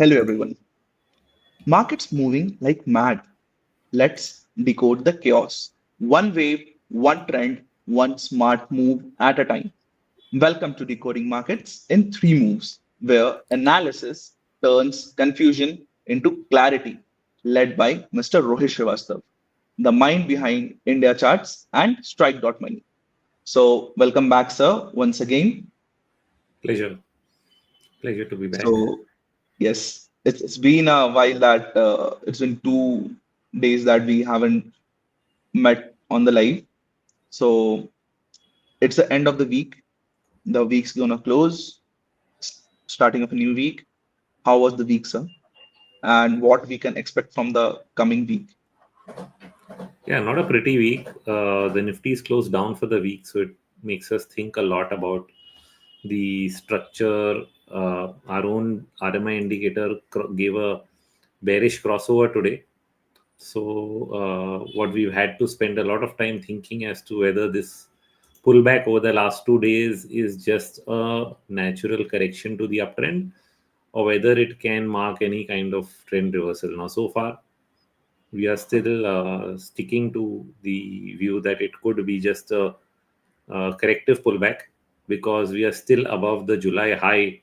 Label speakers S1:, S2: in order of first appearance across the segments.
S1: Hello everyone. Markets moving like mad. Let's decode the chaos. One wave, one trend, one smart move at a time. Welcome to Decoding Markets in 3 moves, where analysis turns confusion into clarity, led by Mr. Rohit Srivastava, the mind behind Indiacharts and Strike.money. So, welcome back, sir, once again.
S2: Pleasure. Pleasure to be back.
S1: So, yes, it's been a while that it's been 2 days that we haven't met on the live. So it's the end of the week. The week's gonna close, starting of a new week. How was the week, sir? And what we can expect from the coming week?
S2: Yeah, not a pretty week. The Nifty is closed down for the week, so it makes us think a lot about the structure. Our own RMI indicator gave a bearish crossover today. So, what we've had to spend a lot of time thinking as to whether this pullback over the last 2 days is just a natural correction to the uptrend or whether it can mark any kind of trend reversal. Now, so far, we are still sticking to the view that it could be just a corrective pullback because we are still above the July high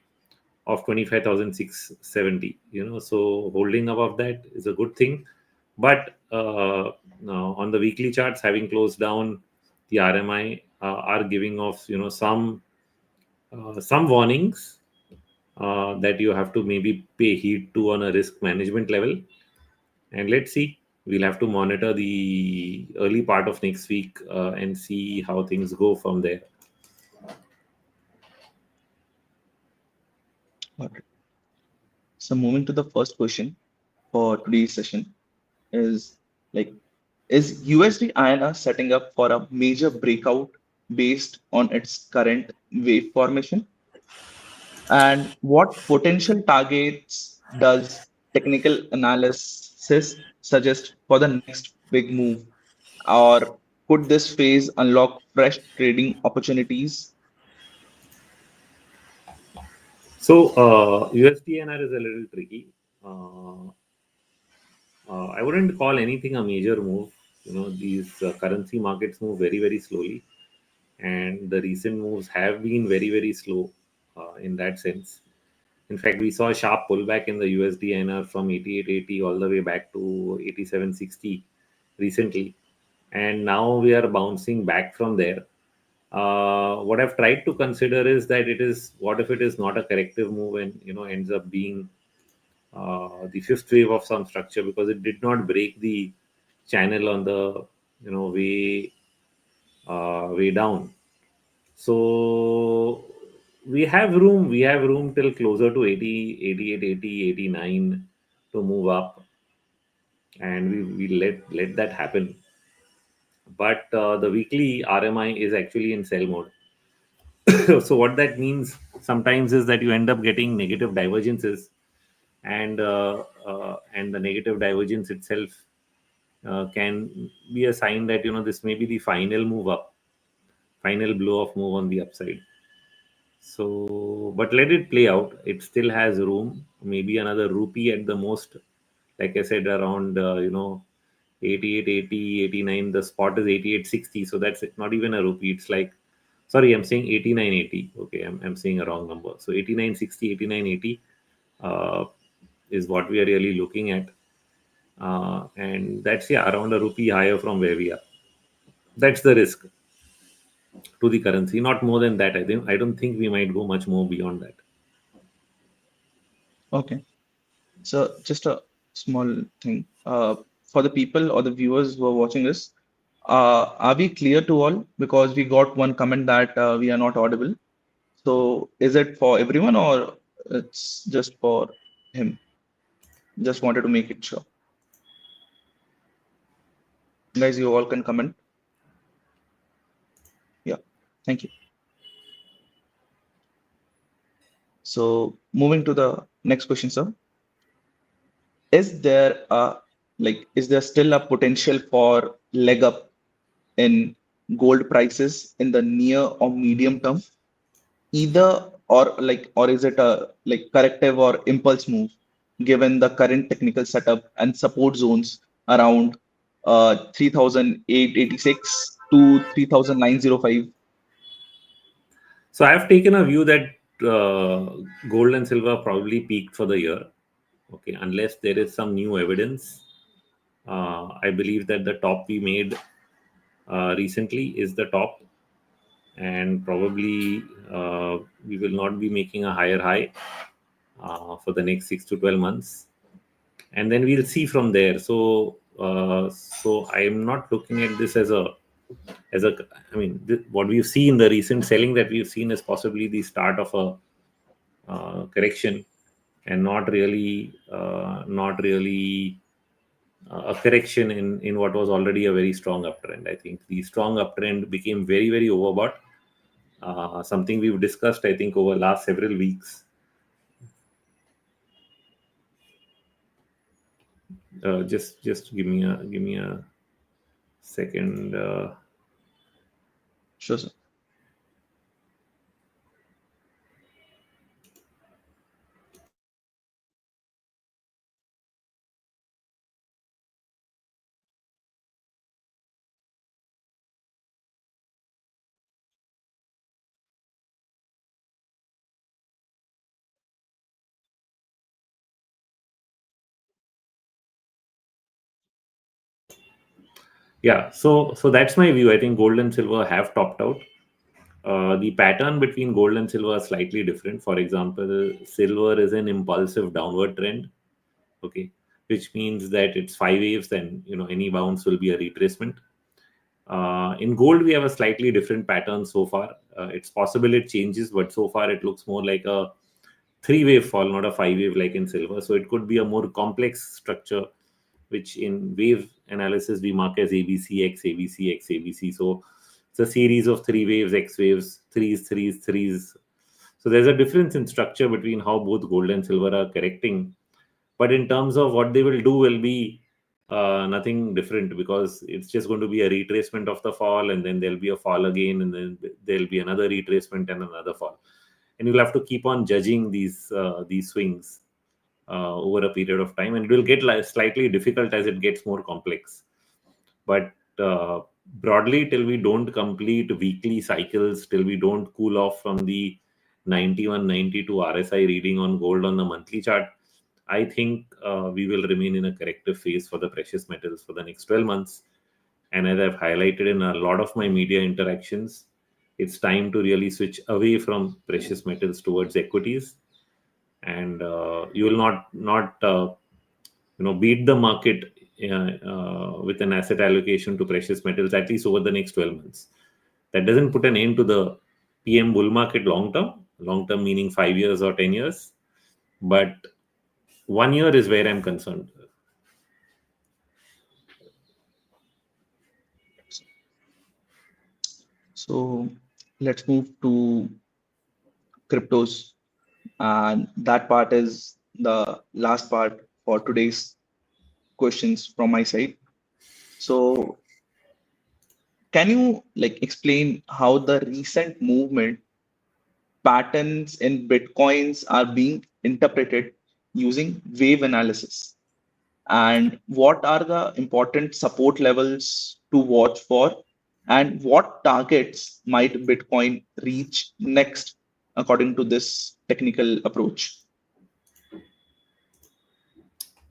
S2: of 25,670. So holding above that is a good thing. But now on the weekly charts, having closed down, the RMI are giving off some warnings that you have to maybe pay heed to on a risk management level. And let's see, we'll have to monitor the early part of next week and see how things go from there.
S1: All right. So moving to the first question for today's session is like, is USD INR setting up for a major breakout based on its current wave formation? And what potential targets does technical analysis suggest for the next big move? Or could this phase unlock fresh trading opportunities?
S2: So USDNR is a little tricky. Uh, I wouldn't call anything a major move. These currency markets move very, very slowly, and the recent moves have been very, very slow in that sense. In fact, we saw a sharp pullback in the USD from 88.80 all the way back to 87.60 recently, and now we are bouncing back from there. What I've tried to consider is that what if it is not a corrective move and ends up being the fifth wave of some structure because it did not break the channel on the way down. So we have room till closer to 80, 88, 80, 89 to move up, and we let that happen. But the weekly RMI is actually in sell mode. So what that means sometimes is that you end up getting negative divergences, and the negative divergence itself can be a sign that this may be the final move up, final blow off move on the upside. So, but let it play out. It still has room, maybe another rupee at the most. Like I said, around 88, 80, 89. The spot is 88.60, so that's not even a rupee. It's like, sorry, I'm saying 89.80. Okay, I'm saying a wrong number. So 89.60, 89.80 uh, is what we are really looking at, and that's around a rupee higher from where we are. That's the risk to the currency, not more than that. I don't think we might go much more beyond that.
S1: Okay. So just a small thing. For the people or the viewers who are watching this, are we clear to all? Because we got one comment that we are not audible. So is it for everyone or it's just for him? Just wanted to make it sure. Guys, you all can comment. Yeah, thank you. So moving to the next question, sir. Is there still a potential for leg up in gold prices in the near or medium term? Either or is it a corrective or impulse move? given the current technical setup and support zones around 3,886 to 3,905.
S2: So I've taken a view that gold and silver probably peaked for the year. Okay, unless there is some new evidence. I believe that the top we made recently is the top, and probably we will not be making a higher high for the next 6 to 12 months, and then we'll see from there. So I'm not looking at this as a I mean, what we've seen, the recent selling that we've seen is possibly the start of a correction, and not really a correction in what was already a very strong uptrend. I think the strong uptrend became very, very overbought. Something we've discussed, I think, over last several weeks. Just give me a second.
S1: Sure, sir.
S2: Yeah, so that's my view. I think gold and silver have topped out. The pattern between gold and silver are slightly different. For example, silver is an impulsive downward trend. Okay, which means that it's 5 waves, and any bounce will be a retracement. In gold, we have a slightly different pattern so far. It's possible it changes, but so far it looks more like a 3 wave fall, not a 5 wave like in silver. So it could be a more complex structure, which in wave analysis we mark as ABC, X, ABC, X, ABC. So it's a series of 3 waves, X waves, threes, threes, threes. So there's a difference in structure between how both gold and silver are correcting. But in terms of what they will do, will be nothing different, because it's just going to be a retracement of the fall, and then there'll be a fall again, and then there'll be another retracement and another fall, and you'll have to keep on judging these swings over a period of time, and it will get slightly difficult as it gets more complex. But broadly, till we don't complete weekly cycles, till we don't cool off from the 91, 92 RSI reading on gold on the monthly chart, I think we will remain in a corrective phase for the precious metals for the next 12 months. And as I've highlighted in a lot of my media interactions, it's time to really switch away from precious metals towards equities. And you will not beat the market with an asset allocation to precious metals, at least over the next 12 months. That doesn't put an end to the PM bull market long term meaning 5 years or 10 years. But 1 year is where I'm concerned.
S1: So let's move to cryptos, and that part is the last part for today's questions from my side. So can you explain how the recent movement patterns in bitcoins are being interpreted using wave analysis, and what are the important support levels to watch for, and what targets might bitcoin reach next according to this technical approach?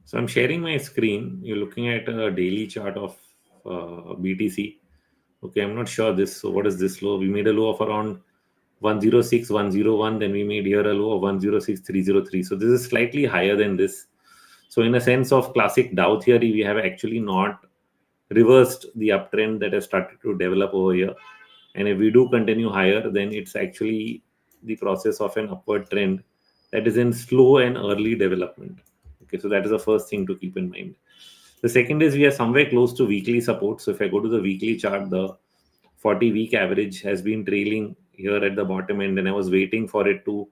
S2: So I'm sharing my screen. You're looking at a daily chart of BTC. Okay, I'm not sure this. So what is this low? We made a low of around 106,101. Then we made here a low of 106,303. So this is slightly higher than this. So in a sense of classic Dow theory, we have actually not reversed the uptrend that has started to develop over here. And if we do continue higher, then it's actually the process of an upward trend that is in slow and early development. Okay, so that is the first thing to keep in mind. The second is we are somewhere close to weekly support. So if I go to the weekly chart, the 40-week average has been trailing here at the bottom end, and I was waiting for it to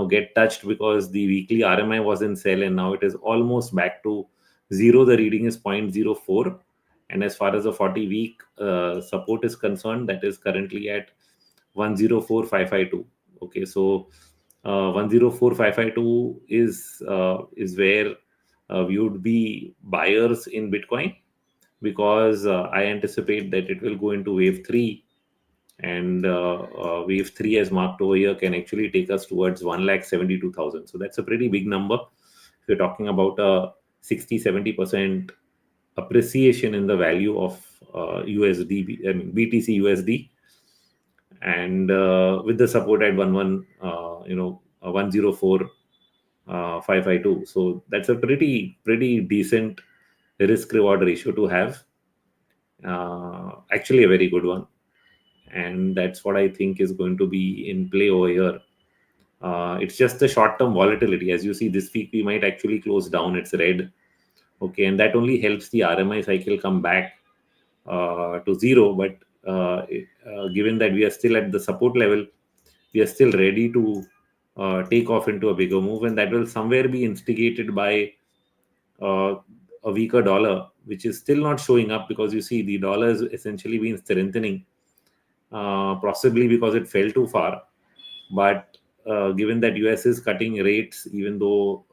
S2: get touched, because the weekly RMI was in sell, and now it is almost back to zero. The reading is 0.04, and as far as the 40-week support is concerned, that is currently at 104,552. Okay, so 104,552 is where we would be buyers in Bitcoin, because I anticipate that it will go into wave 3, and wave 3 as marked over here can actually take us towards 1,72,000. So that's a pretty big number. If you're talking about a 60-70% appreciation in the value of USD, I mean BTC USD, and with the support at 104 552. So that's a pretty decent risk reward ratio to have. Actually a very good one, and that's what I think is going to be in play over here. It's just the short term volatility. As you see, this week we might actually close down. It's red. Okay, and that only helps the RMI cycle come back to zero. But given that we are still at the support level, we are still ready to take off into a bigger move, and that will somewhere be instigated by uh, a weaker dollar, which is still not showing up, because you see the dollar has essentially been strengthening, possibly because it fell too far. But given that US is cutting rates, even though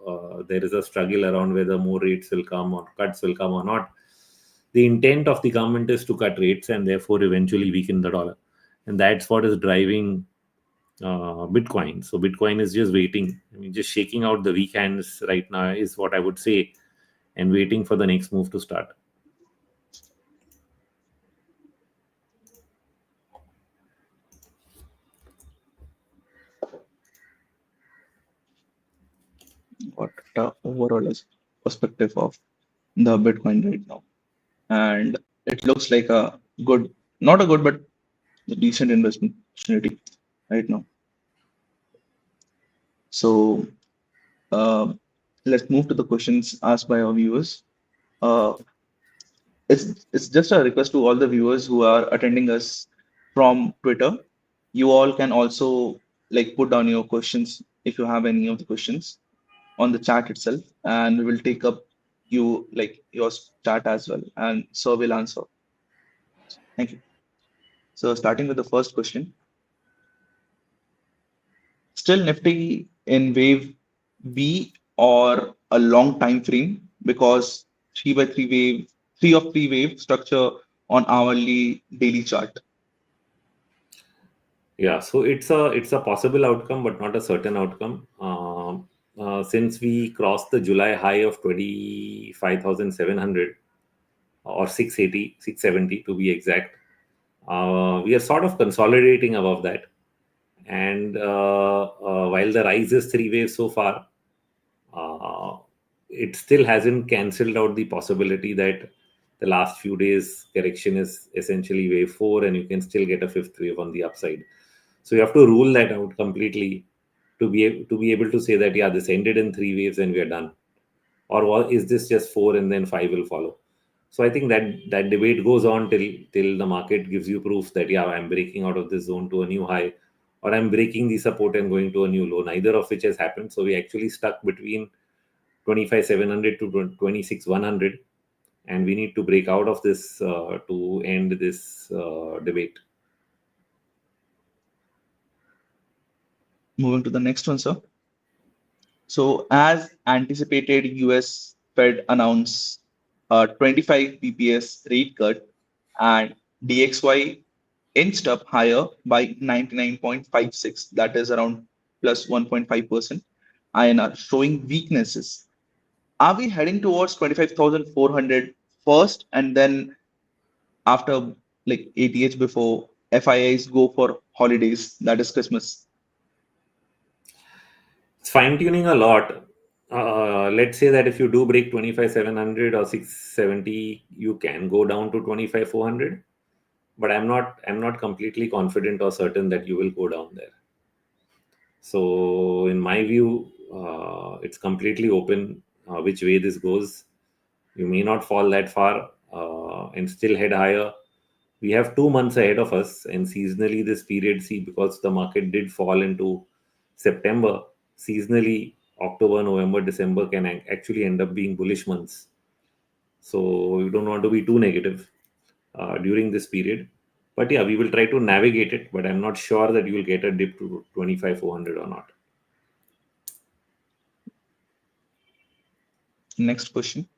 S2: there is a struggle around whether more rates will come or cuts will come or not, the intent of the government is to cut rates and therefore eventually weaken the dollar. And that's what is driving Bitcoin. So Bitcoin is just waiting. I mean, just shaking out the weak hands right now is what I would say, and waiting for the next move to start.
S1: What the overall is perspective of the Bitcoin right now. And it looks like a good, not a good, but a decent investment opportunity right now. So uh, let's move to the questions asked by our viewers. Uh, it's just a request to all the viewers who are attending us from Twitter. You all can also like put down your questions if you have any of the questions on the chat itself, and we will take up you like your chat as well, and so we'll answer. Thank you. So starting with the first question, still Nifty in wave B or a long time frame, because 3 by 3 wave, 3 of 3 wave structure on hourly daily chart.
S2: Yeah, so it's a possible outcome, but not a certain outcome. Since we crossed the July high of 25,700, or 680, 670 to be exact, we are sort of consolidating above that. And while the rise is 3 waves so far, uh, it still hasn't cancelled out the possibility that the last few days correction is essentially wave 4, and you can still get a fifth wave on the upside. So you have to rule that out completely to be able to say that, yeah, this ended in 3 waves and we are done, or is this just 4 and then 5 will follow. So I think that debate goes on till the market gives you proof that, yeah, I'm breaking out of this zone to a new high, or I'm breaking the support and going to a new low, neither of which has happened. So we actually stuck between 25,700 to 26,100, and we need to break out of this to end this debate.
S1: Moving to the next one, sir. So as anticipated, US Fed announced a 25 bps rate cut, and DXY inched up higher by 99.56, that is around plus 1.5% INR, showing weaknesses. Are we heading towards 25,400 first, and then after like ATH before FIIs go for holidays, that is Christmas?
S2: It's fine tuning a lot. Let's say that if you do break 25,700 or 670, you can go down to 25,400. But I'm not completely confident or certain that you will go down there. So in my view, it's completely open which way this goes. You may not fall that far and still head higher. We have 2 months ahead of us, and seasonally this period, see, because the market did fall into September, seasonally October, November, December can actually end up being bullish months. So you don't want to be too negative during this period. But yeah, we will try to navigate it, but I'm not sure that you will get a dip to 25,400 or not.
S1: Next question.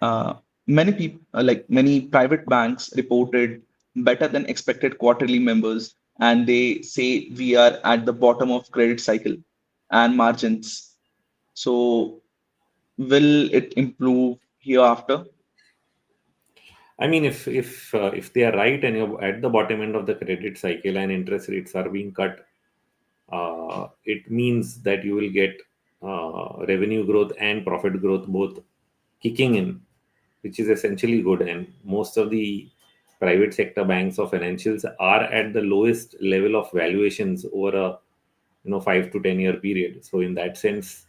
S1: Uh, many people, many private banks, reported better than expected quarterly members, and they say we are at the bottom of credit cycle and margins. So, will it improve hereafter?
S2: I mean, if they are right and you're at the bottom end of the credit cycle and interest rates are being cut, it means that you will get revenue growth and profit growth both kicking in, which is essentially good. And most of the private sector banks or financials are at the lowest level of valuations over a 5 to 10 year period. So in that sense,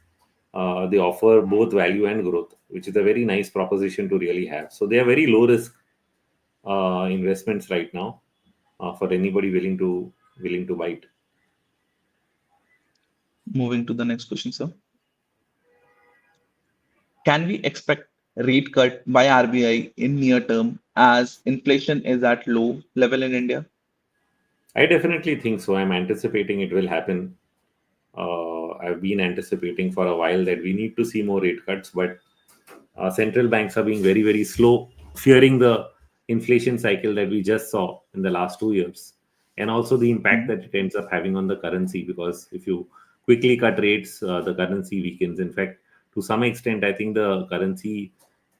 S2: they offer both value and growth, which is a very nice proposition to really have. So they are very low risk investments right now for anybody willing to bite.
S1: Moving to the next question, sir. Can we expect rate cut by RBI in near term as inflation is at low level in India?
S2: I definitely think so. I'm anticipating it will happen. I've been anticipating for a while that we need to see more rate cuts, but central banks are being very, very slow, fearing the inflation cycle that we just saw in the last 2 years, and also the impact
S1: Mhm.
S2: that it ends up having on the currency. Because if you quickly cut rates, the currency weakens. In fact, to some extent, I think the currency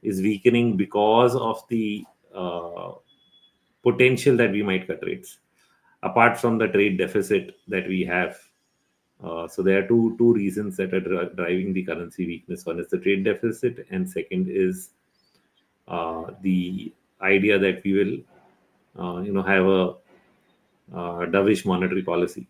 S2: is weakening because of the potential that we might cut rates, apart from the trade deficit that we have. So there are two reasons that are driving the currency weakness. One is the trade deficit, and second is the idea that we will, have a dovish monetary policy.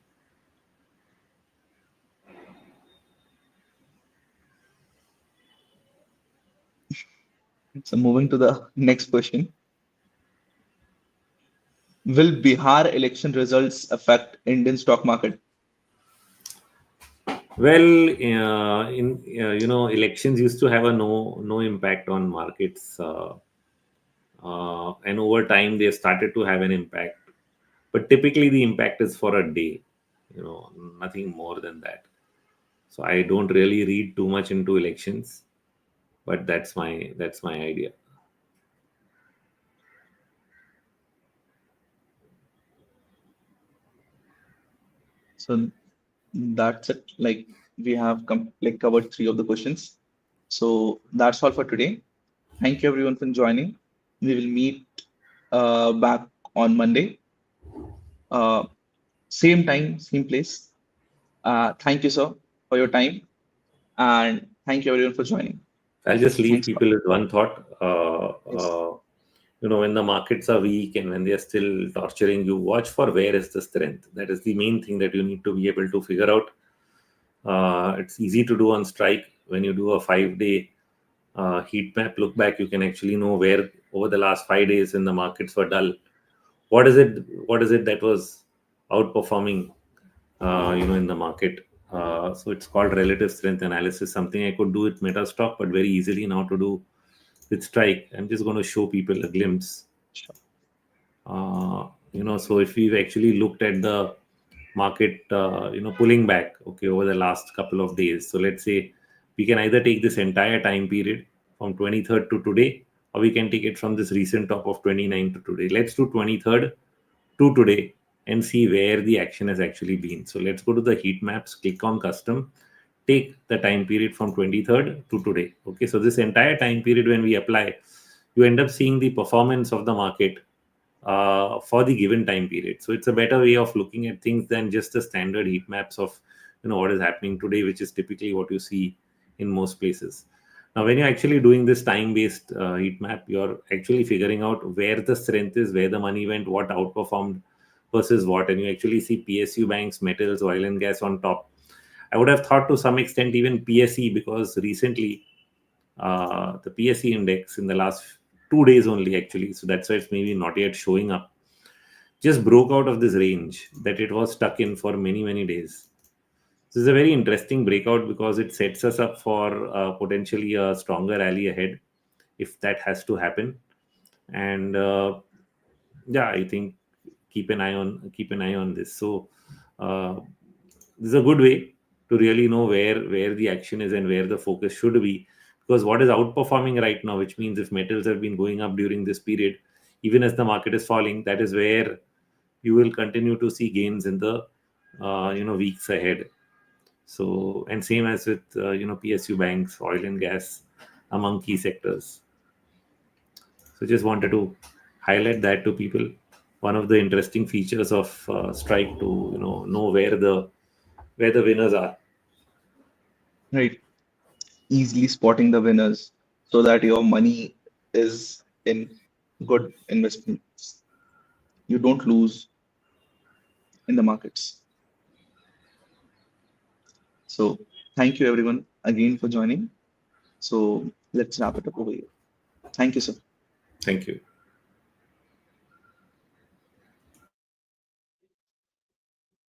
S1: So moving to the next question. Will Bihar election results affect Indian stock market?
S2: Well, elections used to have a no impact on markets, and over time they started to have an impact. But typically the impact is for a day, nothing more than that. So I don't really read too much into elections, but that's my idea.
S1: So that's it. Like we have covered three of the questions. So that's all for today. Thank you everyone for joining. We will meet back on Monday. Uh, Same time, same place. Thank you, sir, for your time, and thank you everyone for joining.
S2: I'll just leave
S1: Thanks a lot.
S2: people with one thought.
S1: Yes.
S2: When the markets are weak and when they are still torturing you, watch for where is the strength. That is the main thing that you need to be able to figure out. It's easy to do on strike. When you do a 5 day heat map look back, you can actually know where over the last 5 days when the markets were dull, what is it that was outperforming in the market. So it's called relative strength analysis, something I could do with metastock but very easily now to do with strike. I'm just going to show people a glimpse.
S1: Sure.
S2: So if we've actually looked at the market pulling back, okay, over the last couple of days. So let's say we can either take this entire time period from 23rd to today, or we can take it from this recent top of 29 to today. Let's do 23rd to today and see where the action has actually been. So let's go to the heat maps, click on custom, take the time period from 23rd to today. Okay, so this entire time period, when we apply, you end up seeing the performance of the market for the given time period. So it's a better way of looking at things than just the standard heat maps of what is happening today, which is typically what you see in most places. Now, when you're actually doing this time-based heat map, you're actually figuring out where the strength is, where the money went, what outperformed versus what, and you actually see PSU banks, metals, oil and gas on top. I would have thought to some extent even PSE, because recently the PSE index in the last 2 days only actually, so that's why it's maybe not yet showing up, just broke out of this range that it was stuck in for many, many days. This is a very interesting breakout because it sets us up for potentially a stronger rally ahead if that has to happen. And yeah, I think keep an eye on this. So uh, this is a good way to really know where the action is and where the focus should be. Because what is outperforming right now, which means if metals have been going up during this period, even as the market is falling, that is where you will continue to see gains in the weeks ahead. So, and same as with PSU banks, oil and gas, among key sectors. So just wanted to highlight that to people. One of the interesting features of Strike, to know where the winners are.
S1: Right. Easily spotting the winners so that your money is in good investments. You don't lose in the markets. So thank you everyone again for joining. So let's wrap it up over here. Thank you, sir.
S2: Thank you.